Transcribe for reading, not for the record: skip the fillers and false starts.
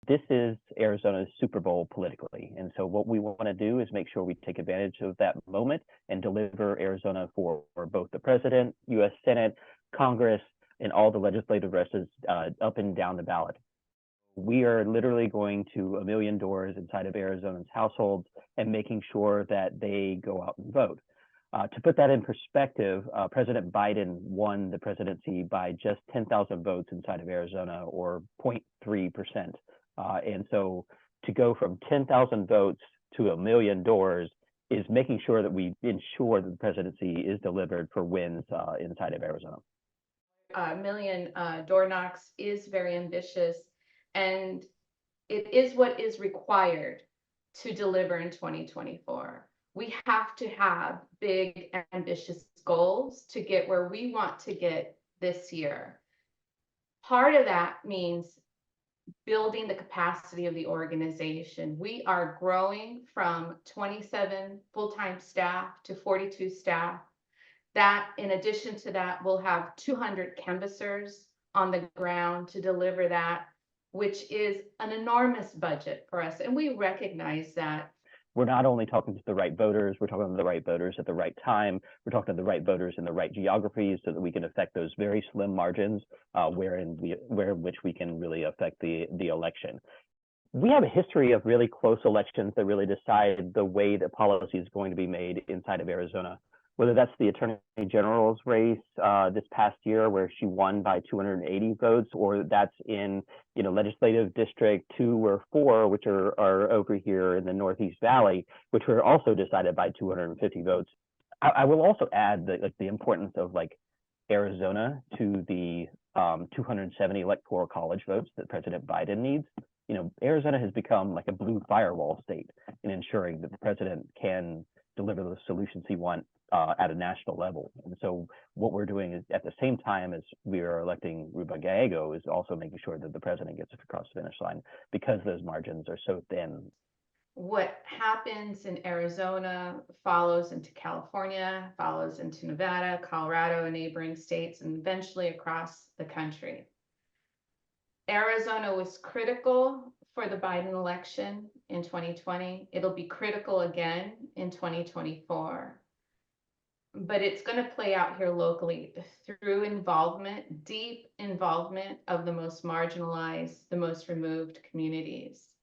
This is Arizona's Super Bowl politically. And so what we want to do is make sure we take advantage of that moment and deliver Arizona for both the president, U.S. Senate, Congress, and all the legislative races up and down the ballot. We are literally going to a million doors inside of Arizona's households and making sure that they go out and vote. To put that in perspective, President Biden won the presidency by just 10,000 votes inside of Arizona, or 0.3%. And so to go from 10,000 votes to a million doors is making sure that we ensure that the presidency is delivered for wins inside of Arizona. A million door knocks is very ambitious, and it is what is required to deliver in 2024. We have to have big, ambitious goals to get where we want to get this year. Part of that means building the capacity of the organization. We are growing from 27 full-time staff to 42 staff. That, in addition to that, we'll have 200 canvassers on the ground to deliver that, which is an enormous budget for us. And we recognize that. We're not only talking to the right voters, we're talking to the right voters at the right time. We're talking to the right voters in the right geographies so that we can affect those very slim margins where in which we can really affect the election. We have a history of really close elections that really decide the way that policy is going to be made inside of Arizona. Whether that's the Attorney General's race this past year, where she won by 280 votes, or that's in legislative district 2 or 4, which are over here in the Northeast Valley, which were also decided by 250 votes. I will also add that the importance of Arizona to the 270 electoral college votes that President Biden needs. Arizona has become like a blue firewall state in ensuring that the president can deliver the solutions he wants at a national level. And so what we're doing is, at the same time as we are electing Ruben Gallego, is also making sure that the president gets across the finish line, because those margins are so thin. What happens in Arizona follows into California, follows into Nevada, Colorado, and neighboring states, and eventually across the country. Arizona was critical for the Biden election in 2020. It'll be critical again in 2024. But it's going to play out here locally through involvement, deep involvement of the most marginalized, the most removed communities.